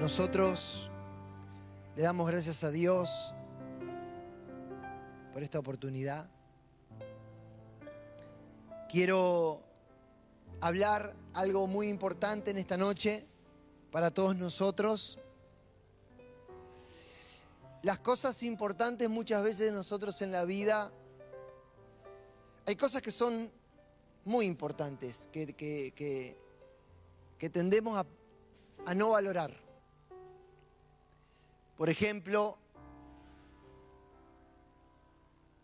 Nosotros le damos gracias a Dios por esta oportunidad. Quiero hablar algo muy importante en esta noche para todos nosotros. Las cosas importantes muchas veces nosotros en la vida, hay cosas que son muy importantes, que tendemos a no valorar. Por ejemplo,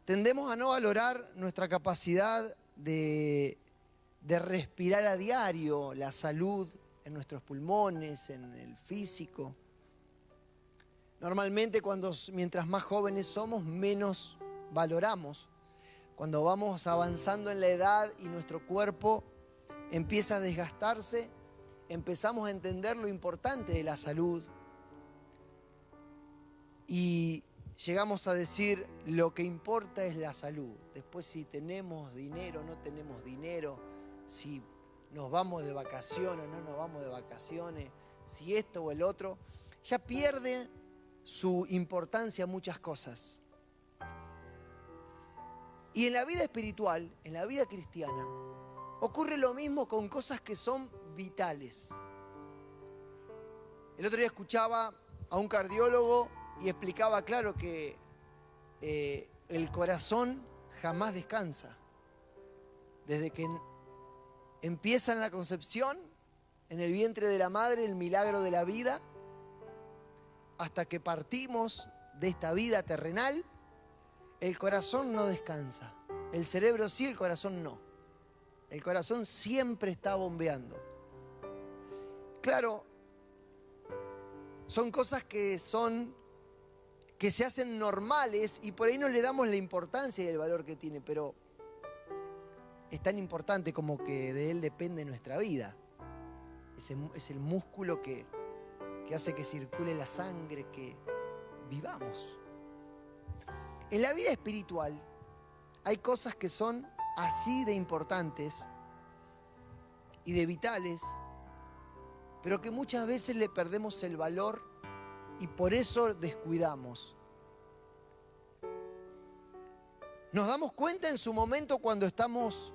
tendemos a no valorar nuestra capacidad de respirar a diario, la salud en nuestros pulmones, en el físico. Normalmente mientras más jóvenes somos, menos valoramos. Cuando vamos avanzando en la edad y nuestro cuerpo empieza a desgastarse, empezamos a entender lo importante de la salud. Y llegamos a decir, lo que importa es la salud. Después si tenemos dinero o no tenemos dinero, si nos vamos de vacaciones o no nos vamos de vacaciones, si esto o el otro, ya pierden su importancia muchas cosas. Y en la vida espiritual, en la vida cristiana, ocurre lo mismo con cosas que son vitales. El otro día escuchaba a un cardiólogo y explicaba claro que el corazón jamás descansa. Desde que empieza en la concepción, en el vientre de la madre, el milagro de la vida, hasta que partimos de esta vida terrenal, el corazón no descansa. El cerebro sí, el corazón no. El corazón siempre está bombeando. Claro, son cosas que se hacen normales y por ahí no le damos la importancia y el valor que tiene, pero es tan importante como que de él depende nuestra vida. Es el músculo que hace que circule la sangre, que vivamos. En la vida espiritual hay cosas que son así de importantes y de vitales, pero que muchas veces le perdemos el valor y por eso descuidamos. Nos damos cuenta en su momento cuando estamos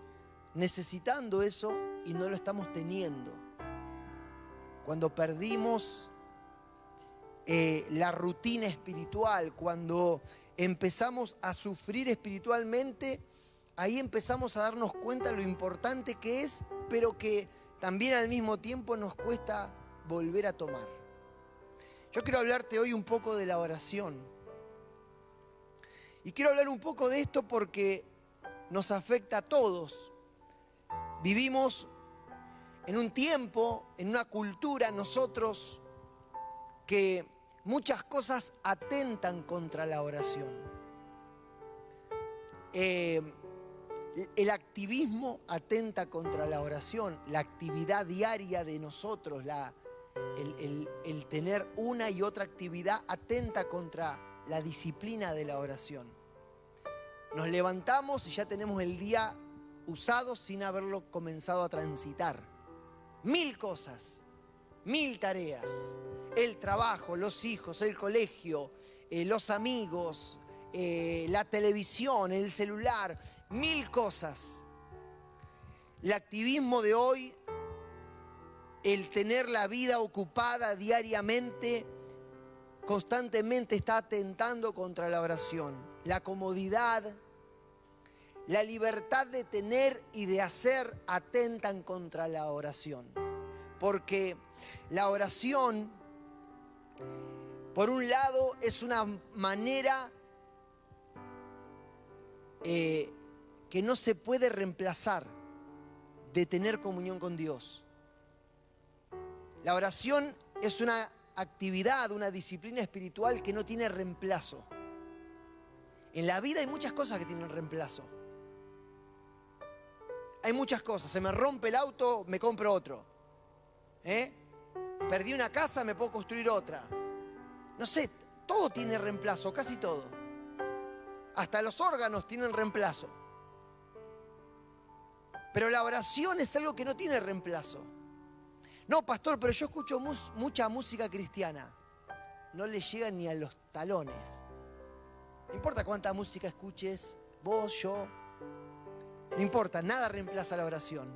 necesitando eso y no lo estamos teniendo. Cuando perdimos la rutina espiritual, cuando empezamos a sufrir espiritualmente, ahí empezamos a darnos cuenta lo importante que es, pero que también al mismo tiempo nos cuesta volver a tomar. Yo quiero hablarte hoy un poco de la oración. Y quiero hablar un poco de esto porque nos afecta a todos. Vivimos en un tiempo, en una cultura, nosotros, que muchas cosas atentan contra la oración. El activismo atenta contra la oración, la actividad diaria de nosotros, el tener una y otra actividad atenta contra la disciplina de la oración. Nos levantamos y ya tenemos el día usado sin haberlo comenzado a transitar. 1000 cosas, 1000 tareas, el trabajo, los hijos, el colegio, los amigos, la televisión, el celular, 1000 cosas. El activismo de hoy, el tener la vida ocupada diariamente, constantemente está atentando contra la oración. La comodidad, la libertad de tener y de hacer atentan contra la oración. Porque la oración, por un lado, es una manera que no se puede reemplazar de tener comunión con Dios. La oración es una actividad, una disciplina espiritual que no tiene reemplazo. En la vida hay muchas cosas que tienen reemplazo. Hay muchas cosas. Se me rompe el auto, me compro otro. Perdí una casa, me puedo construir otra. No sé, todo tiene reemplazo, casi todo. Hasta los órganos tienen reemplazo. Pero la oración es algo que no tiene reemplazo. No, pastor, pero yo escucho mucha música cristiana. No le llegan ni a los talones. No importa cuánta música escuches, vos, yo. No importa, nada reemplaza la oración.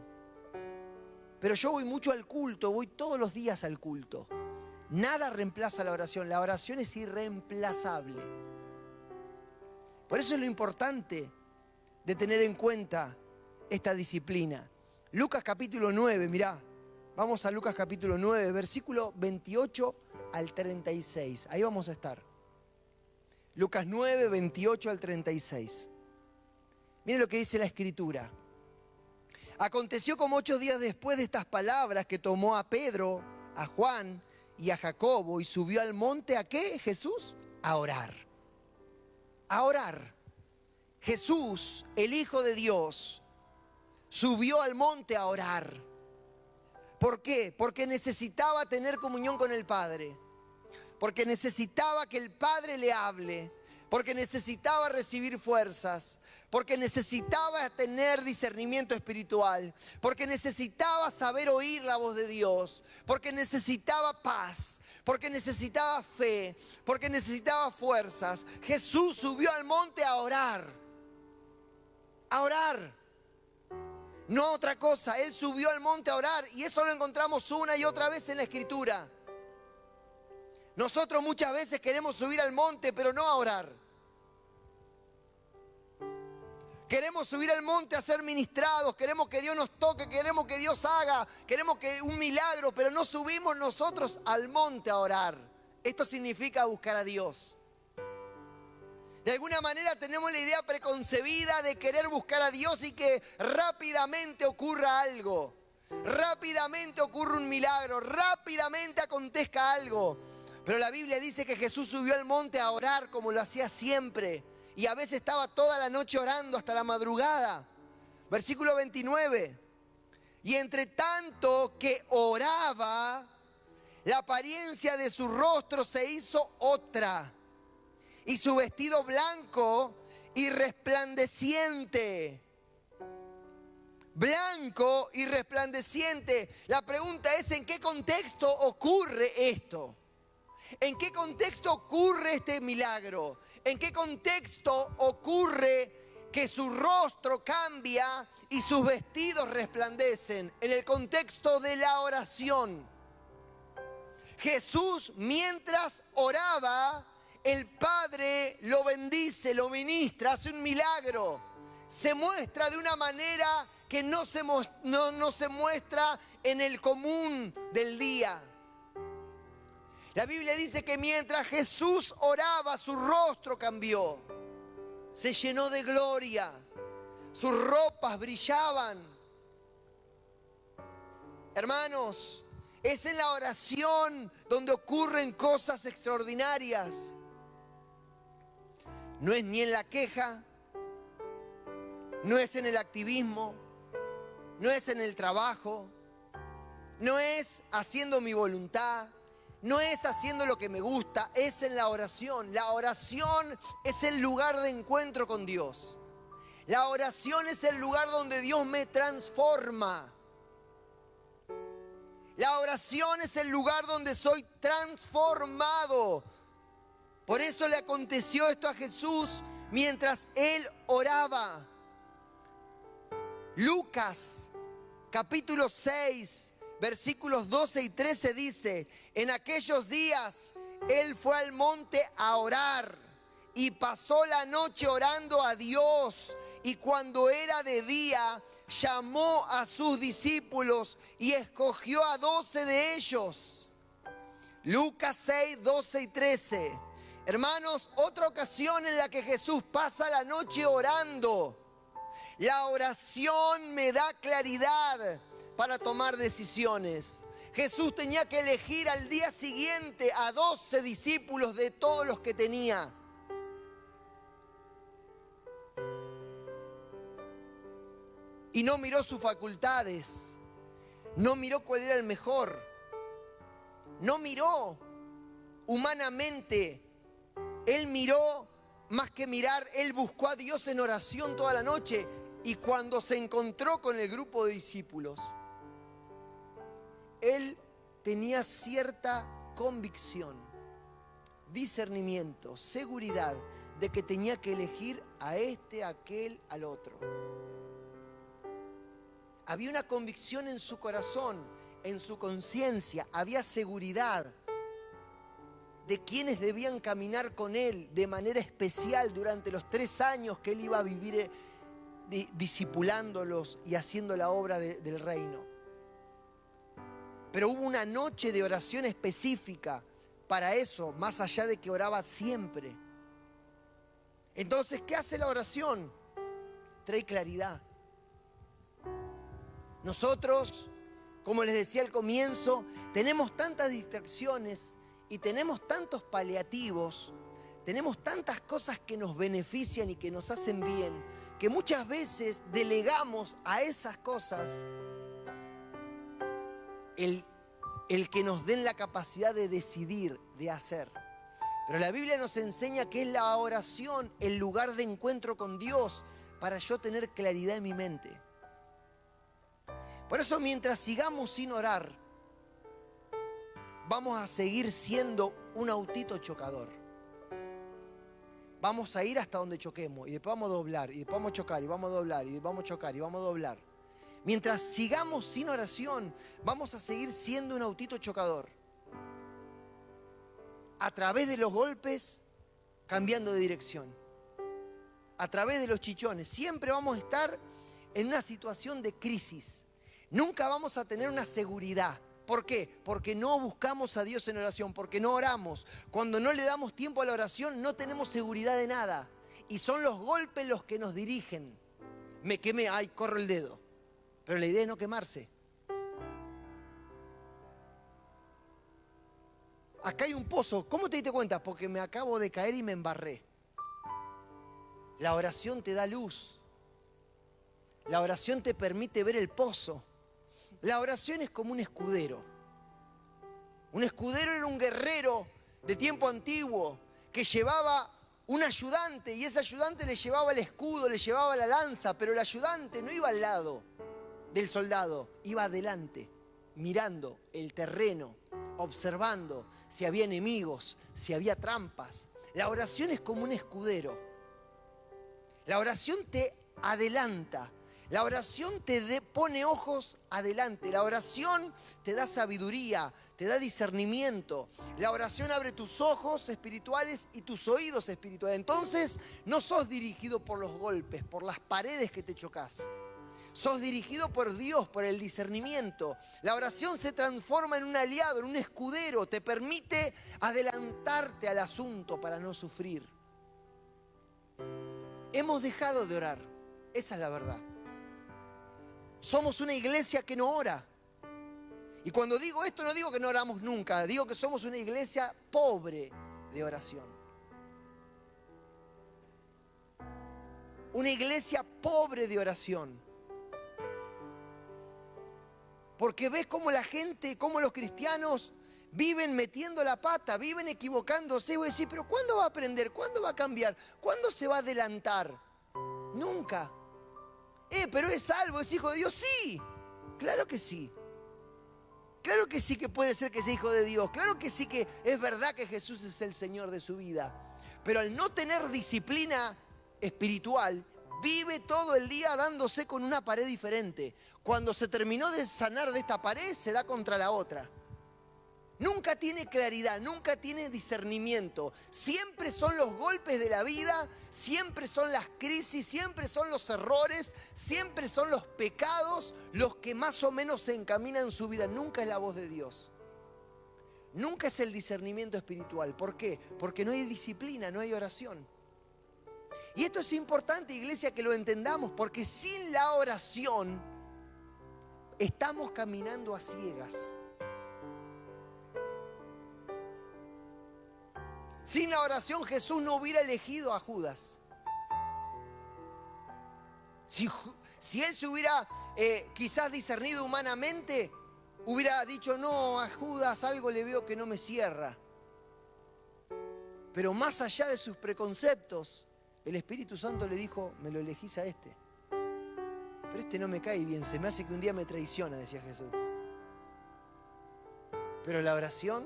Pero yo voy mucho al culto, voy todos los días al culto. Nada reemplaza la oración. La oración es irreemplazable. Por eso es lo importante de tener en cuenta esta disciplina. Lucas capítulo 9, mirá. Vamos a Lucas capítulo 9, versículo 28 al 36. Ahí vamos a estar. Lucas 9, 28 al 36. Miren lo que dice la Escritura. Aconteció como 8 días después de estas palabras que tomó a Pedro, a Juan y a Jacobo y subió al monte, ¿a qué, Jesús? A orar. A orar. Jesús, el Hijo de Dios, subió al monte a orar. ¿Por qué? Porque necesitaba tener comunión con el Padre. Porque necesitaba que el Padre le hable. Porque necesitaba recibir fuerzas. Porque necesitaba tener discernimiento espiritual. Porque necesitaba saber oír la voz de Dios. Porque necesitaba paz. Porque necesitaba fe. Porque necesitaba fuerzas. Jesús subió al monte a orar. A orar. No otra cosa. Él subió al monte a orar. Y eso lo encontramos una y otra vez en la Escritura. Nosotros muchas veces queremos subir al monte, pero no a orar. Queremos subir al monte a ser ministrados, queremos que Dios nos toque, queremos que Dios haga, queremos que un milagro, pero no subimos nosotros al monte a orar. Esto significa buscar a Dios. De alguna manera tenemos la idea preconcebida de querer buscar a Dios y que rápidamente ocurra algo. Rápidamente ocurre un milagro, rápidamente acontezca algo. Pero la Biblia dice que Jesús subió al monte a orar como lo hacía siempre. Y a veces estaba toda la noche orando hasta la madrugada. Versículo 29. Y entre tanto que oraba, la apariencia de su rostro se hizo otra. Y su vestido blanco y resplandeciente. Blanco y resplandeciente. La pregunta es, ¿en qué contexto ocurre esto? ¿En qué contexto ocurre este milagro? ¿En qué contexto ocurre que su rostro cambia y sus vestidos resplandecen? En el contexto de la oración. Jesús, mientras oraba, el Padre lo bendice, lo ministra, hace un milagro. Se muestra de una manera que no se muestra en el común del día. La Biblia dice que mientras Jesús oraba, su rostro cambió. Se llenó de gloria. Sus ropas brillaban. Hermanos, es en la oración donde ocurren cosas extraordinarias. No es ni en la queja, no es en el activismo, no es en el trabajo, no es haciendo mi voluntad. No es haciendo lo que me gusta, es en la oración. La oración es el lugar de encuentro con Dios. La oración es el lugar donde Dios me transforma. La oración es el lugar donde soy transformado. Por eso le aconteció esto a Jesús mientras Él oraba. Lucas, capítulo 6. Versículos 12 y 13 dice, en aquellos días Él fue al monte a orar y pasó la noche orando a Dios. Y cuando era de día, llamó a sus discípulos y escogió a 12 de ellos. Lucas 6, 12 y 13. Hermanos, otra ocasión en la que Jesús pasa la noche orando. La oración me da claridad para tomar decisiones. Jesús tenía que elegir al día siguiente a 12 discípulos de todos los que tenía. Y no miró sus facultades, no miró cuál era el mejor, no miró humanamente. Él miró, más que mirar, Él buscó a Dios en oración toda la noche. Y cuando se encontró con el grupo de discípulos, él tenía cierta convicción, discernimiento, seguridad de que tenía que elegir a este, a aquel, al otro. Había una convicción en su corazón, en su conciencia, había seguridad de quienes debían caminar con él de manera especial durante los 3 años que él iba a vivir discipulándolos y haciendo la obra del reino. Pero hubo una noche de oración específica para eso, más allá de que oraba siempre. Entonces, ¿qué hace la oración? Trae claridad. Nosotros, como les decía al comienzo, tenemos tantas distracciones y tenemos tantos paliativos, tenemos tantas cosas que nos benefician y que nos hacen bien, que muchas veces delegamos a esas cosas el que nos den la capacidad de decidir, de hacer. Pero la Biblia nos enseña que es la oración el lugar de encuentro con Dios para yo tener claridad en mi mente. Por eso, mientras sigamos sin orar, vamos a seguir siendo un autito chocador. Vamos a ir hasta donde choquemos y después vamos a doblar y después vamos a chocar y vamos a doblar y vamos a chocar y vamos a doblar. Mientras sigamos sin oración, vamos a seguir siendo un autito chocador. A través de los golpes, cambiando de dirección. A través de los chichones. Siempre vamos a estar en una situación de crisis. Nunca vamos a tener una seguridad. ¿Por qué? Porque no buscamos a Dios en oración, porque no oramos. Cuando no le damos tiempo a la oración, no tenemos seguridad de nada. Y son los golpes los que nos dirigen. Me quemé, ay, corro el dedo. Pero la idea es no quemarse. Acá hay un pozo. ¿Cómo te diste cuenta? Porque me acabo de caer y me embarré. La oración te da luz. La oración te permite ver el pozo. La oración es como un escudero. Un escudero era un guerrero de tiempo antiguo que llevaba un ayudante y ese ayudante le llevaba el escudo, le llevaba la lanza, pero el ayudante no iba al lado del soldado, iba adelante, mirando el terreno, observando si había enemigos, si había trampas. La oración es como un escudero. La oración te adelanta. La oración te pone ojos adelante. La oración te da sabiduría, te da discernimiento. La oración abre tus ojos espirituales y tus oídos espirituales. Entonces no sos dirigido por los golpes, por las paredes que te chocas. Sos dirigido por Dios, por el discernimiento. La oración se transforma en un aliado, en un escudero. Te permite adelantarte al asunto para no sufrir. Hemos dejado de orar. Esa es la verdad. Somos una iglesia que no ora. Y cuando digo esto, no digo que no oramos nunca. Digo que somos una iglesia pobre de oración. Una iglesia pobre de oración. Porque ves cómo la gente, cómo los cristianos viven metiendo la pata, viven equivocándose. Y vos decís, pero ¿cuándo va a aprender? ¿Cuándo va a cambiar? ¿Cuándo se va a adelantar? Nunca. Pero es salvo, es hijo de Dios. Sí, claro que sí. Claro que sí que puede ser que sea hijo de Dios. Claro que sí que es verdad que Jesús es el Señor de su vida. Pero al no tener disciplina espiritual, vive todo el día dándose con una pared diferente. Cuando se terminó de sanar de esta pared, se da contra la otra. Nunca tiene claridad, nunca tiene discernimiento. Siempre son los golpes de la vida, siempre son las crisis, siempre son los errores, siempre son los pecados los que más o menos se encaminan en su vida. Nunca es la voz de Dios. Nunca es el discernimiento espiritual. ¿Por qué? Porque no hay disciplina, no hay oración. Y esto es importante, iglesia, que lo entendamos, porque sin la oración estamos caminando a ciegas. Sin la oración Jesús no hubiera elegido a Judas. Si él se hubiera quizás discernido humanamente, hubiera dicho, no, a Judas algo le veo que no me cierra. Pero más allá de sus preconceptos, el Espíritu Santo le dijo, me lo elegís a este. Pero este no me cae bien, se me hace que un día me traiciona, decía Jesús. Pero la oración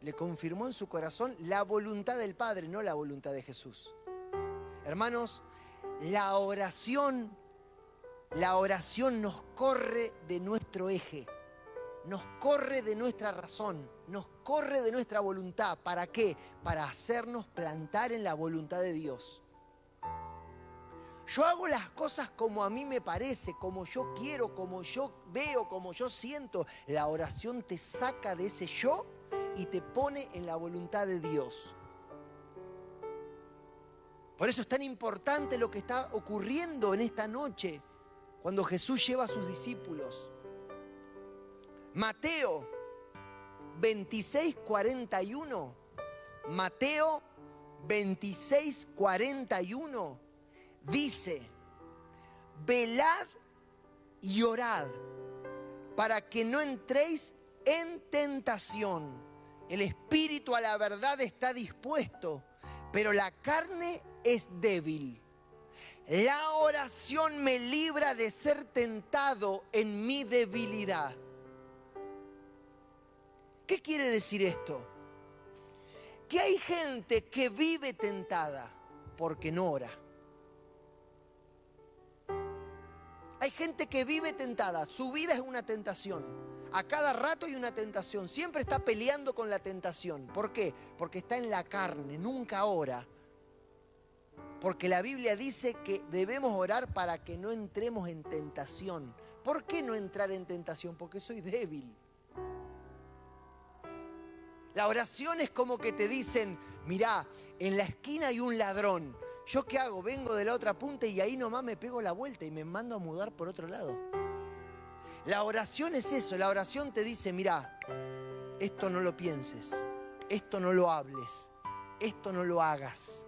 le confirmó en su corazón la voluntad del Padre, no la voluntad de Jesús. Hermanos, la oración nos corre de nuestro eje, nos corre de nuestra razón, nos corre de nuestra voluntad. ¿Para qué? Para hacernos plantar en la voluntad de Dios. Yo hago las cosas como a mí me parece, como yo quiero, como yo veo, como yo siento. La oración te saca de ese yo y te pone en la voluntad de Dios. Por eso es tan importante lo que está ocurriendo en esta noche, cuando Jesús lleva a sus discípulos. Mateo 26:41. Mateo 26:41 dice: velad y orad para que no entréis en tentación. El espíritu a la verdad está dispuesto, pero la carne es débil. La oración me libra de ser tentado en mi debilidad. ¿Qué quiere decir esto? Que hay gente que vive tentada porque no ora. Hay gente que vive tentada, su vida es una tentación. A cada rato hay una tentación, siempre está peleando con la tentación. ¿Por qué? Porque está en la carne, nunca ora. Porque la Biblia dice que debemos orar para que no entremos en tentación. ¿Por qué no entrar en tentación? Porque soy débil. La oración es como que te dicen: mirá, en la esquina hay un ladrón. ¿Yo qué hago? Vengo de la otra punta y ahí nomás me pego la vuelta y me mando a mudar por otro lado. La oración es eso. La oración te dice: mirá, esto no lo pienses, esto no lo hables, esto no lo hagas.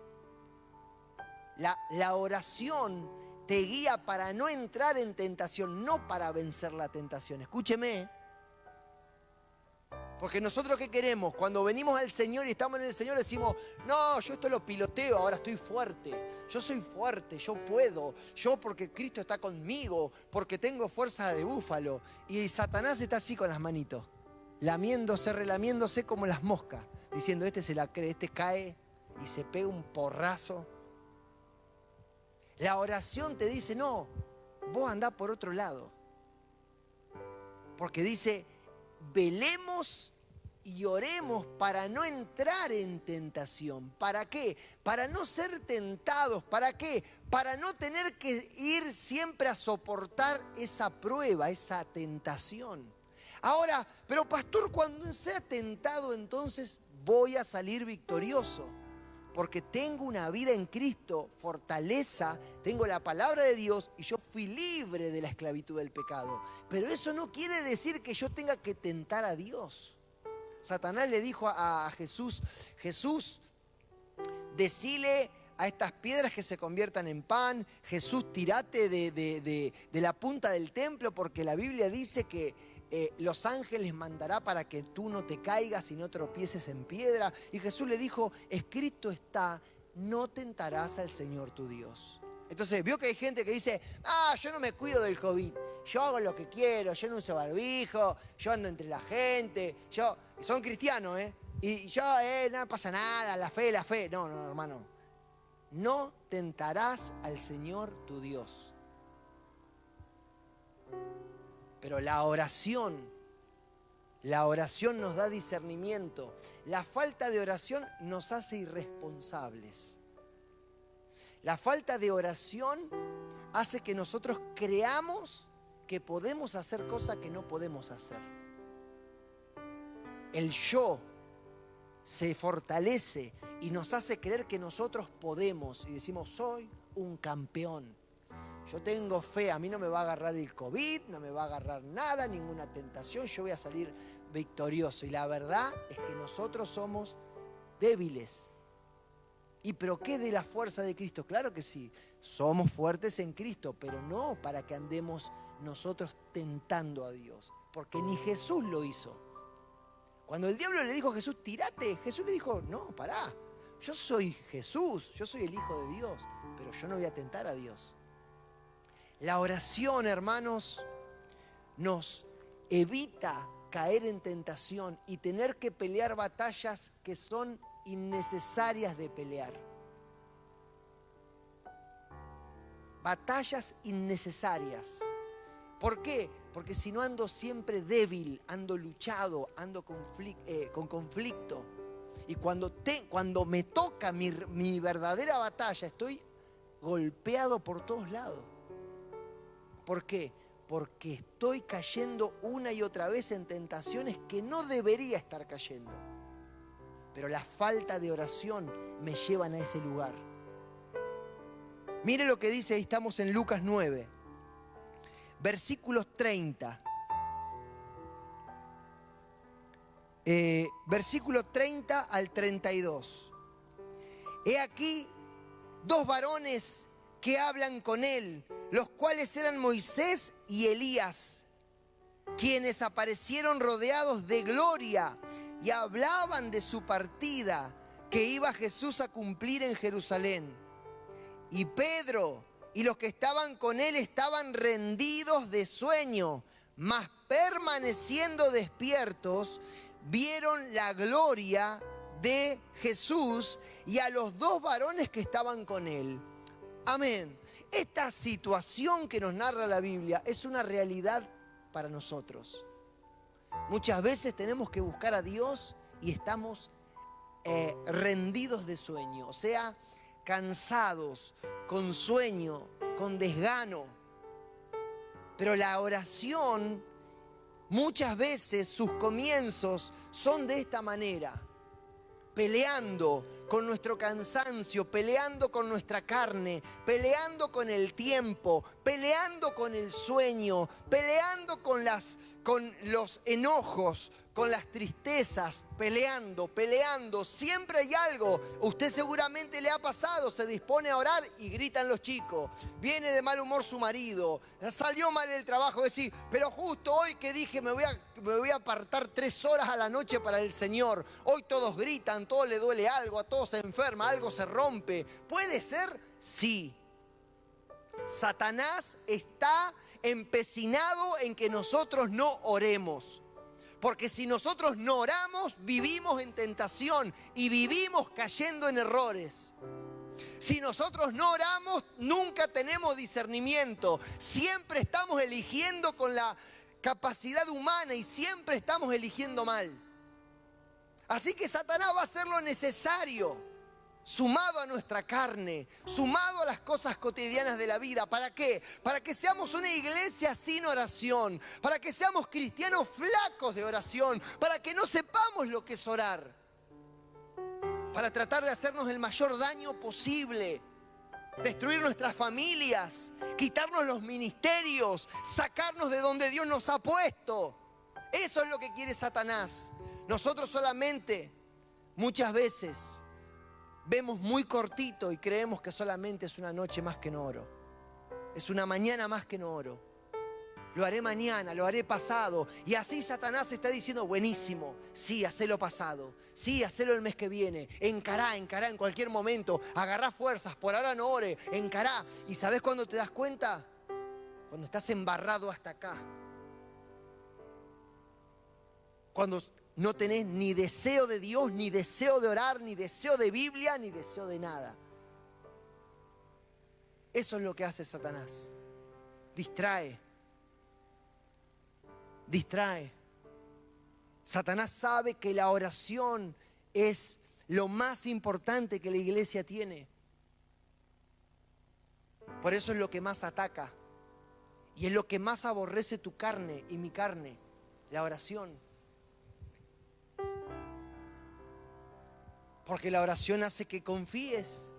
La oración te guía para no entrar en tentación, no para vencer la tentación. Escúcheme. Porque nosotros, ¿qué queremos? Cuando venimos al Señor y estamos en el Señor, decimos: no, yo esto lo piloteo, ahora estoy fuerte. Yo soy fuerte, yo puedo. Yo porque Cristo está conmigo, porque tengo fuerza de búfalo. Y Satanás está así con las manitos, lamiéndose, relamiéndose como las moscas, diciendo: este se la cree, este cae y se pega un porrazo. La oración te dice: no, vos andá por otro lado. Porque dice: velemos y oremos para no entrar en tentación. ¿Para qué? Para no ser tentados. ¿Para qué? Para no tener que ir siempre a soportar esa prueba, esa tentación. Ahora, pero pastor, cuando sea tentado, entonces voy a salir victorioso. Porque tengo una vida en Cristo, fortaleza, tengo la palabra de Dios y yo fui libre de la esclavitud del pecado. Pero eso no quiere decir que yo tenga que tentar a Dios. Satanás le dijo a Jesús: Jesús, decile a estas piedras que se conviertan en pan. Jesús, tirate de la punta del templo, porque la Biblia dice que los ángeles mandará para que tú no te caigas y no tropieces en piedra. Y Jesús le dijo: escrito está, no tentarás al Señor tu Dios. Entonces vio que hay gente que dice: yo no me cuido del COVID, yo hago lo que quiero, yo no uso barbijo, yo ando entre la gente, son cristianos, y yo, no pasa nada, la fe. No, hermano, no tentarás al Señor tu Dios. Pero la oración nos da discernimiento. La falta de oración nos hace irresponsables. La falta de oración hace que nosotros creamos que podemos hacer cosas que no podemos hacer. El yo se fortalece y nos hace creer que nosotros podemos. Y decimos: soy un campeón. Yo tengo fe, a mí no me va a agarrar el COVID, no me va a agarrar nada, ninguna tentación, yo voy a salir victorioso. Y la verdad es que nosotros somos débiles. ¿Y pero qué de la fuerza de Cristo? Claro que sí, somos fuertes en Cristo, pero no para que andemos nosotros tentando a Dios, porque ni Jesús lo hizo. Cuando el diablo le dijo a Jesús: tírate, Jesús le dijo: no, pará, yo soy Jesús, yo soy el Hijo de Dios, pero yo no voy a tentar a Dios. La oración, hermanos, nos evita caer en tentación y tener que pelear batallas que son innecesarias de pelear. Batallas innecesarias. ¿Por qué? Porque si no ando siempre débil, ando luchado, ando con conflicto. Y cuando me toca mi verdadera batalla, estoy golpeado por todos lados. ¿Por qué? Porque estoy cayendo una y otra vez en tentaciones que no debería estar cayendo. Pero la falta de oración me llevan a ese lugar. Mire lo que dice, ahí estamos en Lucas 9, versículos 30. Versículo 30 al 32. He aquí 2 varones que hablan con él, los cuales eran Moisés y Elías, quienes aparecieron rodeados de gloria y hablaban de su partida que iba Jesús a cumplir en Jerusalén. Y Pedro y los que estaban con él estaban rendidos de sueño, mas permaneciendo despiertos, vieron la gloria de Jesús y a los 2 varones que estaban con él. Amén. Esta situación que nos narra la Biblia es una realidad para nosotros. Muchas veces tenemos que buscar a Dios y estamos rendidos de sueño, o sea, cansados, con sueño, con desgano. Pero la oración, muchas veces sus comienzos son de esta manera: peleando con nuestro cansancio, peleando con nuestra carne, peleando con el tiempo, peleando con el sueño, peleando con los enojos, con las tristezas, peleando. Siempre hay algo. Usted seguramente le ha pasado, se dispone a orar y gritan los chicos. Viene de mal humor su marido, salió mal el trabajo, decir, pero justo hoy que dije me voy a apartar 3 horas a la noche para el Señor. Hoy todos gritan, todo le duele algo, a todos se enferma, algo se rompe. ¿Puede ser? Sí. Satanás está empecinado en que nosotros no oremos. Porque si nosotros no oramos, vivimos en tentación y vivimos cayendo en errores. Si nosotros no oramos, nunca tenemos discernimiento. Siempre estamos eligiendo con la capacidad humana y siempre estamos eligiendo mal. Así que Satanás va a hacer lo necesario, sumado a nuestra carne, sumado a las cosas cotidianas de la vida. ¿Para qué? Para que seamos una iglesia sin oración, para que seamos cristianos flacos de oración, para que no sepamos lo que es orar, para tratar de hacernos el mayor daño posible, destruir nuestras familias, quitarnos los ministerios, sacarnos de donde Dios nos ha puesto. Eso es lo que quiere Satanás. Nosotros solamente, muchas veces, vemos muy cortito y creemos que solamente es una noche más que no oro. Es una mañana más que no oro. Lo haré mañana, lo haré pasado. Y así Satanás está diciendo, buenísimo, sí, hacelo pasado. Sí, hacelo el mes que viene. Encará en cualquier momento. Agarrá fuerzas, por ahora no ore. Encará. ¿Y sabés cuándo te das cuenta? Cuando estás embarrado hasta acá. Cuando no tenés ni deseo de Dios, ni deseo de orar, ni deseo de Biblia, ni deseo de nada. Eso es lo que hace Satanás. Distrae. Satanás sabe que la oración es lo más importante que la iglesia tiene. Por eso es lo que más ataca. Y es lo que más aborrece tu carne y mi carne, la oración. Porque la oración hace que confíes,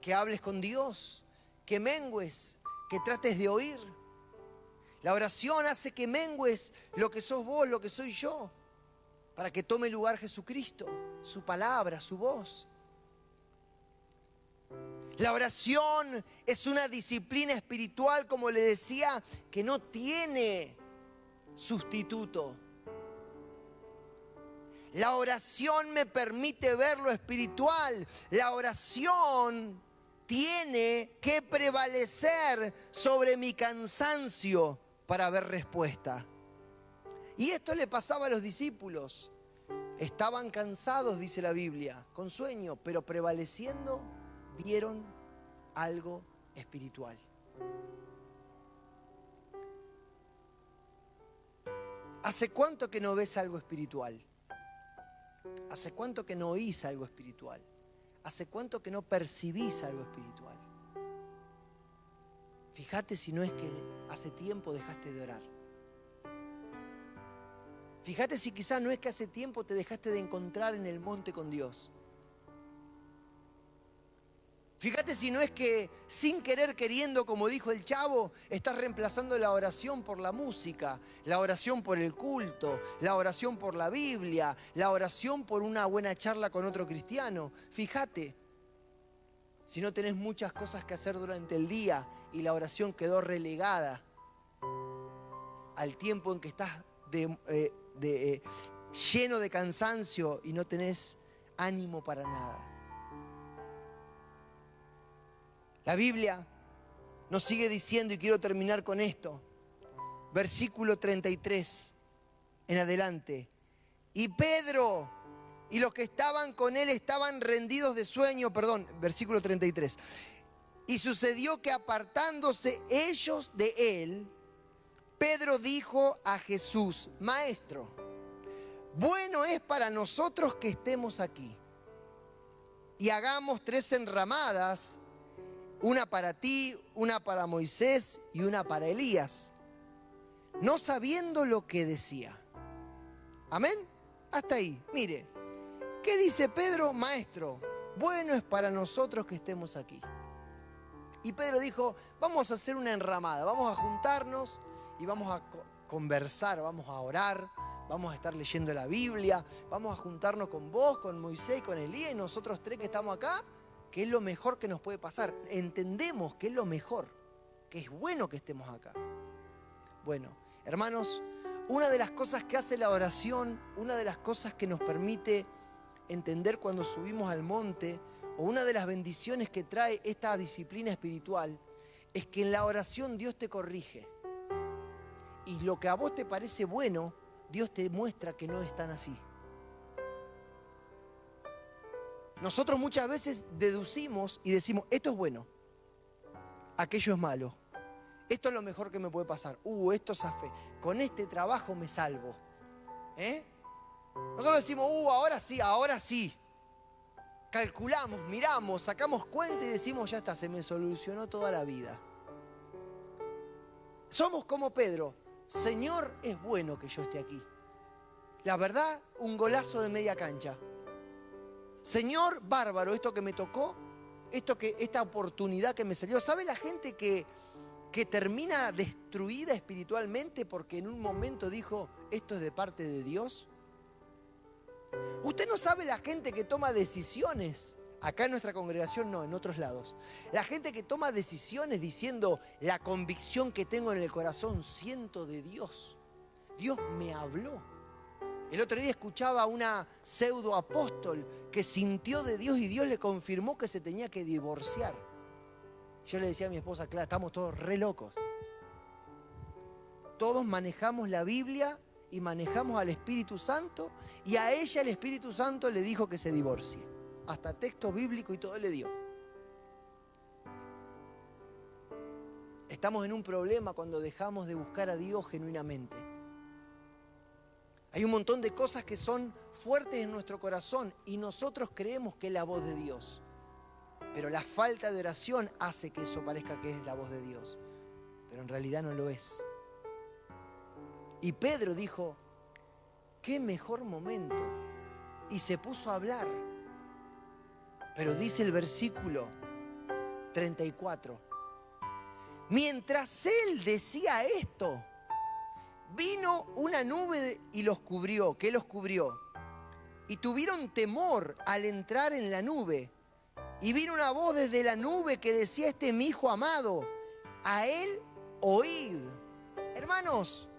que hables con Dios, que mengues, que trates de oír. La oración hace que mengues lo que sos vos, lo que soy yo, para que tome lugar Jesucristo, su palabra, su voz. La oración es una disciplina espiritual, como le decía, que no tiene sustituto. La oración me permite ver lo espiritual. La oración tiene que prevalecer sobre mi cansancio para ver respuesta. Y esto le pasaba a los discípulos. Estaban cansados, dice la Biblia, con sueño, pero prevaleciendo vieron algo espiritual. ¿Hace cuánto que no ves algo espiritual? ¿Hace cuánto que no oís algo espiritual? ¿Hace cuánto que no percibís algo espiritual? Fíjate si no es que hace tiempo dejaste de orar. Fíjate si quizás no es que hace tiempo te dejaste de encontrar en el monte con Dios. Fíjate si no es que sin querer queriendo, como dijo el chavo, estás reemplazando la oración por la música, la oración por el culto, la oración por la Biblia, la oración por una buena charla con otro cristiano. Fíjate si no tenés muchas cosas que hacer durante el día y la oración quedó relegada al tiempo en que estás lleno de cansancio y no tenés ánimo para nada. La Biblia nos sigue diciendo, y quiero terminar con esto, versículo 33 en adelante. Y Pedro y los que estaban con él estaban rendidos de sueño, versículo 33. Y sucedió que apartándose ellos de él, Pedro dijo a Jesús: Maestro, bueno es para nosotros que estemos aquí y hagamos 3 enramadas, una para ti, una para Moisés y una para Elías, no sabiendo lo que decía. ¿Amén? Hasta ahí. Mire, ¿qué dice Pedro? Maestro, bueno es para nosotros que estemos aquí. Y Pedro dijo, vamos a hacer una enramada, vamos a juntarnos y vamos a conversar, vamos a orar, vamos a estar leyendo la Biblia, vamos a juntarnos con vos, con Moisés y con Elías y nosotros 3 que estamos acá, que es lo mejor que nos puede pasar. Entendemos que es lo mejor, que es bueno que estemos acá. Bueno, hermanos, una de las cosas que hace la oración, una de las cosas que nos permite entender cuando subimos al monte, o una de las bendiciones que trae esta disciplina espiritual, es que en la oración Dios te corrige. Y lo que a vos te parece bueno, Dios te muestra que no es tan así. Nosotros muchas veces deducimos y decimos, esto es bueno, aquello es malo, esto es lo mejor que me puede pasar, esto zafé, con este trabajo me salvo. Nosotros decimos, ahora sí. Calculamos, miramos, sacamos cuenta y decimos, ya está, se me solucionó toda la vida. Somos como Pedro, Señor, es bueno que yo esté aquí. La verdad, un golazo de media cancha. Señor, bárbaro, esto que me tocó, esta oportunidad que me salió. ¿Sabe la gente que termina destruida espiritualmente porque en un momento dijo, esto es de parte de Dios? Usted no sabe la gente que toma decisiones, acá en nuestra congregación no, en otros lados. La gente que toma decisiones diciendo, la convicción que tengo en el corazón siento de Dios. Dios me habló. El otro día escuchaba a una pseudo apóstol que sintió de Dios y Dios le confirmó que se tenía que divorciar. Yo le decía a mi esposa, claro, estamos todos re locos. Todos manejamos la Biblia y manejamos al Espíritu Santo y a ella el Espíritu Santo le dijo que se divorcie. Hasta texto bíblico y todo le dio. Estamos en un problema cuando dejamos de buscar a Dios genuinamente. Hay un montón de cosas que son fuertes en nuestro corazón y nosotros creemos que es la voz de Dios. Pero la falta de oración hace que eso parezca que es la voz de Dios. Pero en realidad no lo es. Y Pedro dijo, qué mejor momento. Y se puso a hablar. Pero dice el versículo 34. Mientras él decía esto, vino una nube y los cubrió. ¿Qué los cubrió? Y tuvieron temor al entrar en la nube. Y vino una voz desde la nube que decía, este es mi hijo amado, a él oíd. Hermanos,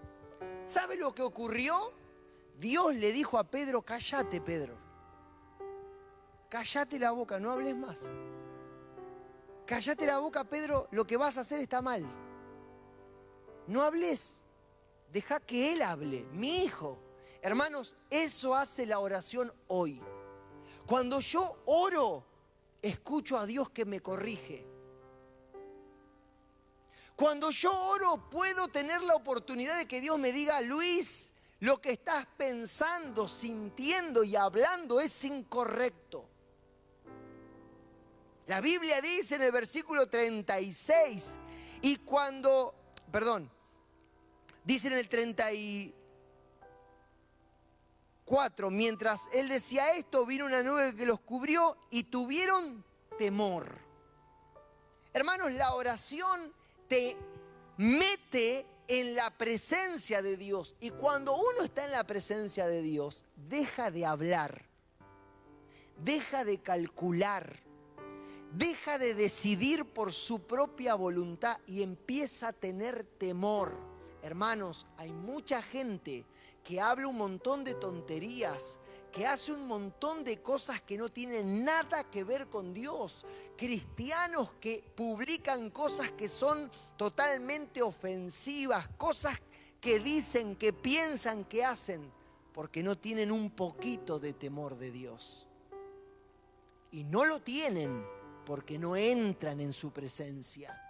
¿sabe lo que ocurrió? Dios le dijo a Pedro, cállate, Pedro. Cállate la boca, no hables más. Cállate la boca, Pedro, lo que vas a hacer está mal. No hables. deja que Él hable, mi hijo. Hermanos, eso hace la oración hoy. Cuando yo oro, escucho a Dios que me corrige. Cuando yo oro, puedo tener la oportunidad de que Dios me diga: Luis, lo que estás pensando, sintiendo y hablando es incorrecto. La Biblia dice en el versículo 36, dice en el 34, mientras él decía esto, vino una nube que los cubrió y tuvieron temor. Hermanos, la oración te mete en la presencia de Dios. Y cuando uno está en la presencia de Dios, deja de hablar, deja de calcular, deja de decidir por su propia voluntad y empieza a tener temor. Hermanos, hay mucha gente que habla un montón de tonterías, que hace un montón de cosas que no tienen nada que ver con Dios. Cristianos que publican cosas que son totalmente ofensivas, cosas que dicen, que piensan, que hacen, porque no tienen un poquito de temor de Dios. Y no lo tienen porque no entran en su presencia.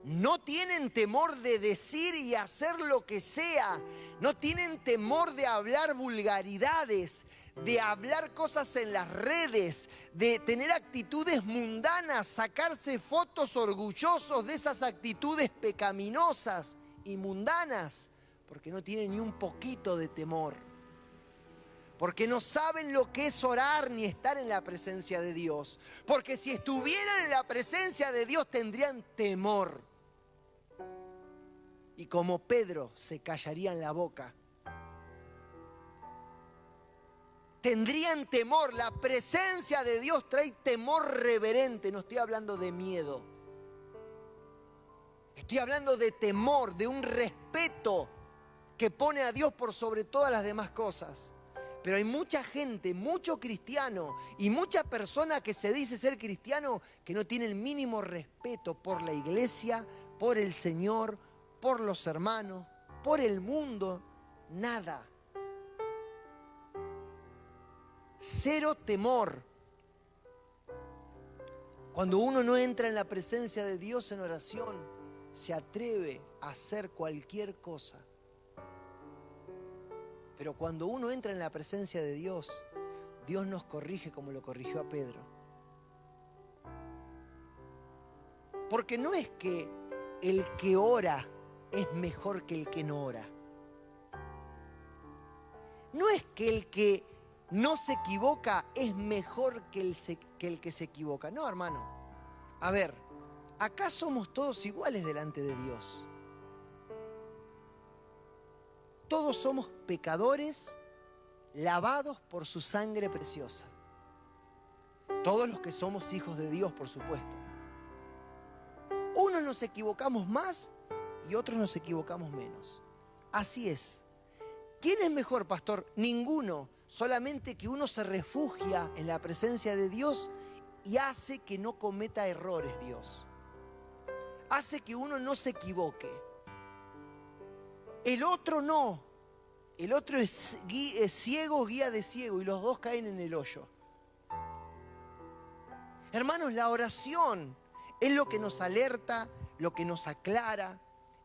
No tienen temor de decir y hacer lo que sea. No tienen temor de hablar vulgaridades, de hablar cosas en las redes, de tener actitudes mundanas, sacarse fotos orgullosos de esas actitudes pecaminosas y mundanas, porque no tienen ni un poquito de temor. Porque no saben lo que es orar ni estar en la presencia de Dios. Porque si estuvieran en la presencia de Dios tendrían temor. Y como Pedro se callarían la boca. Tendrían temor. La presencia de Dios trae temor reverente. No estoy hablando de miedo. Estoy hablando de temor, de un respeto que pone a Dios por sobre todas las demás cosas. Pero hay mucha gente, mucho cristiano y mucha persona que se dice ser cristiano que no tiene el mínimo respeto por la iglesia, por el Señor, por los hermanos, por el mundo, nada. Cero temor. Cuando uno no entra en la presencia de Dios en oración, se atreve a hacer cualquier cosa. Pero cuando uno entra en la presencia de Dios, Dios nos corrige como lo corrigió a Pedro. Porque no es que el que ora es mejor que el que no ora. No es que el que no se equivoca es mejor que el que se equivoca. No, hermano. A ver, acá somos todos iguales delante de Dios. Todos somos pecadores lavados por su sangre preciosa. Todos los que somos hijos de Dios, por supuesto. Unos nos equivocamos más y otros nos equivocamos menos. Así es. ¿Quién es mejor, pastor? Ninguno. Solamente que uno se refugia en la presencia de Dios y hace que no cometa errores Dios. Hace que uno no se equivoque. El otro no. El otro es ciego, guía de ciego, y los dos caen en el hoyo. Hermanos, la oración es lo que nos alerta, lo que nos aclara,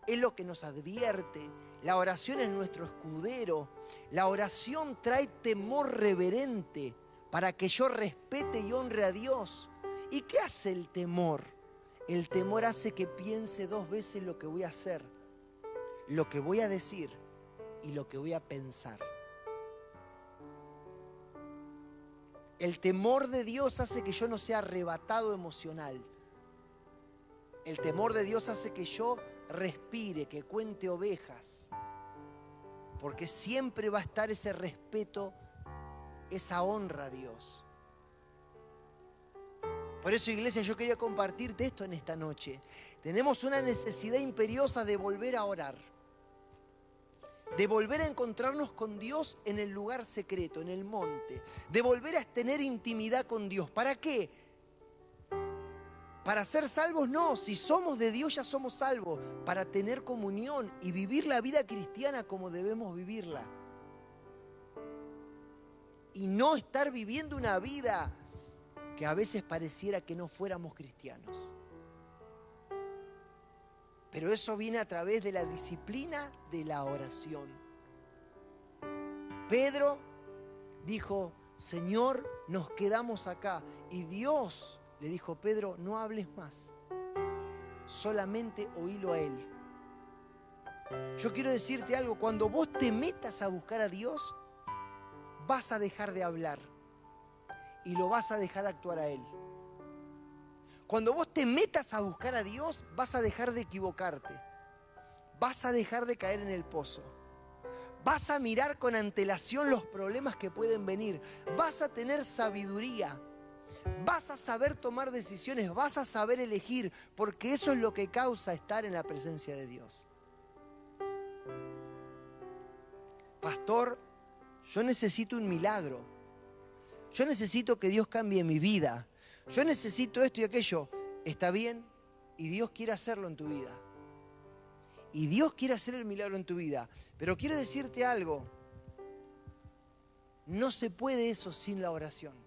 es lo que nos advierte. La oración es nuestro escudero. La oración trae temor reverente para que yo respete y honre a Dios. ¿Y qué hace el temor? El temor hace que piense dos veces lo que voy a hacer, lo que voy a decir y lo que voy a pensar. El temor de Dios hace que yo no sea arrebatado emocional. El temor de Dios hace que yo respire, que cuente ovejas. Porque siempre va a estar ese respeto, esa honra a Dios. Por eso, iglesia, yo quería compartirte esto en esta noche. Tenemos una necesidad imperiosa de volver a orar. De volver a encontrarnos con Dios en el lugar secreto, en el monte. De volver a tener intimidad con Dios. ¿Para qué? Para ser salvos no, si somos de Dios ya somos salvos. Para tener comunión y vivir la vida cristiana como debemos vivirla. Y no estar viviendo una vida que a veces pareciera que no fuéramos cristianos. Pero eso viene a través de la disciplina de la oración. Pedro dijo, Señor, nos quedamos acá. Y Dios le dijo, Pedro, no hables más. Solamente oílo a Él. Yo quiero decirte algo, cuando vos te metas a buscar a Dios, vas a dejar de hablar y lo vas a dejar actuar a Él. Cuando vos te metas a buscar a Dios, vas a dejar de equivocarte. Vas a dejar de caer en el pozo. Vas a mirar con antelación los problemas que pueden venir. Vas a tener sabiduría. Vas a saber tomar decisiones. Vas a saber elegir. Porque eso es lo que causa estar en la presencia de Dios. Pastor, yo necesito un milagro. Yo necesito que Dios cambie mi vida. Yo necesito esto y aquello. Está bien, y Dios quiere hacerlo en tu vida. Y Dios quiere hacer el milagro en tu vida. Pero quiero decirte algo. No se puede eso sin la oración.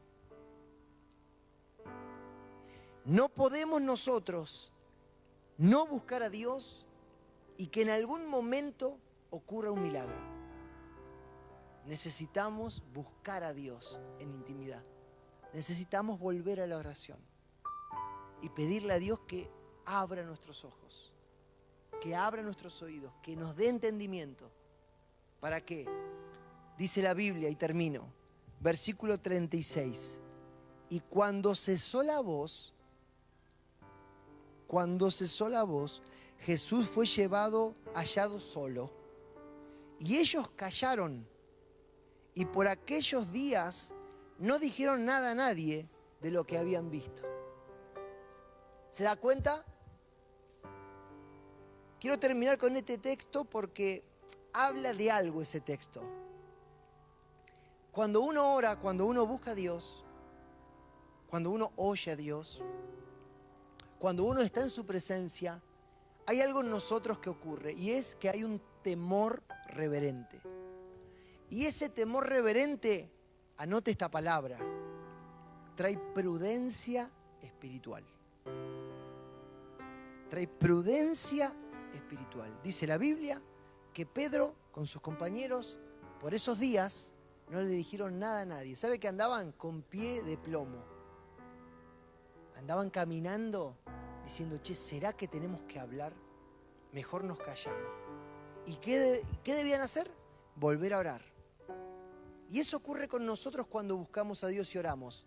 No podemos nosotros no buscar a Dios y que en algún momento ocurra un milagro. Necesitamos buscar a Dios en intimidad. Necesitamos volver a la oración y pedirle a Dios que abra nuestros ojos, que abra nuestros oídos, que nos dé entendimiento. ¿Para qué? Dice la Biblia, y termino, versículo 36. Y cuando cesó la voz, Jesús fue hallado solo. Y ellos callaron. Y por aquellos días no dijeron nada a nadie de lo que habían visto. ¿Se da cuenta? Quiero terminar con este texto porque habla de algo ese texto. Cuando uno ora, cuando uno busca a Dios, cuando uno oye a Dios, cuando uno está en su presencia, hay algo en nosotros que ocurre y es que hay un temor reverente. Y ese temor reverente, anote esta palabra, trae prudencia espiritual. Trae prudencia espiritual. Dice la Biblia que Pedro con sus compañeros por esos días no le dijeron nada a nadie. ¿Sabe que andaban con pie de plomo? Andaban caminando diciendo, che, ¿será que tenemos que hablar? Mejor nos callamos. ¿Y qué debían hacer? Volver a orar. Y eso ocurre con nosotros cuando buscamos a Dios y oramos.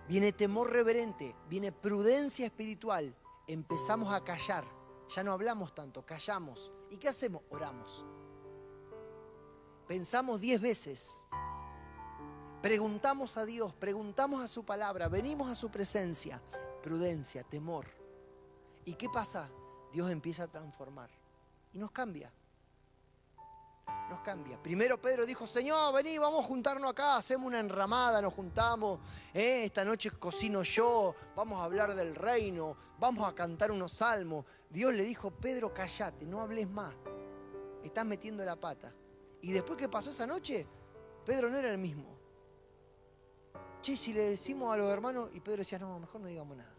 Viene temor reverente, viene prudencia espiritual. Empezamos a callar. Ya no hablamos tanto, callamos. ¿Y qué hacemos? Oramos. Pensamos 10 veces. Preguntamos a Dios, preguntamos a su palabra, venimos a su presencia. Prudencia, temor. ¿Y qué pasa? Dios empieza a transformar y nos cambia. Nos cambia. Primero Pedro dijo, Señor, vení, vamos a juntarnos acá, hacemos una enramada, nos juntamos, esta noche cocino yo, vamos a hablar del reino, vamos a cantar unos salmos. Dios le dijo, Pedro, cállate, no hables más, estás metiendo la pata. Y después que pasó esa noche, Pedro no era el mismo. Che, si le decimos a los hermanos, y Pedro decía, no, mejor no digamos nada.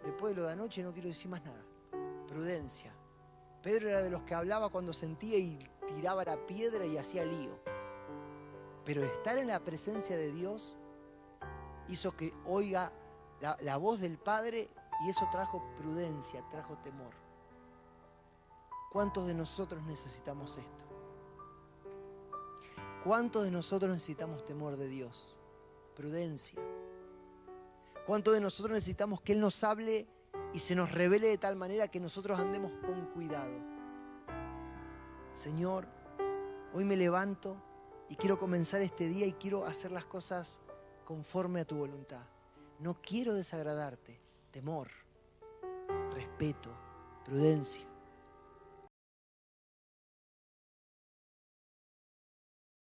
Después de lo de anoche no quiero decir más nada. Prudencia. Pedro era de los que hablaba cuando sentía y tiraba la piedra y hacía lío. Pero estar en la presencia de Dios hizo que oiga la voz del Padre y eso trajo prudencia, trajo temor. ¿Cuántos de nosotros necesitamos esto? ¿Cuántos de nosotros necesitamos temor de Dios? Prudencia. ¿Cuántos de nosotros necesitamos que Él nos hable y se nos revele de tal manera que nosotros andemos con cuidado? Señor, hoy me levanto y quiero comenzar este día y quiero hacer las cosas conforme a tu voluntad. No quiero desagradarte. Temor, respeto, prudencia.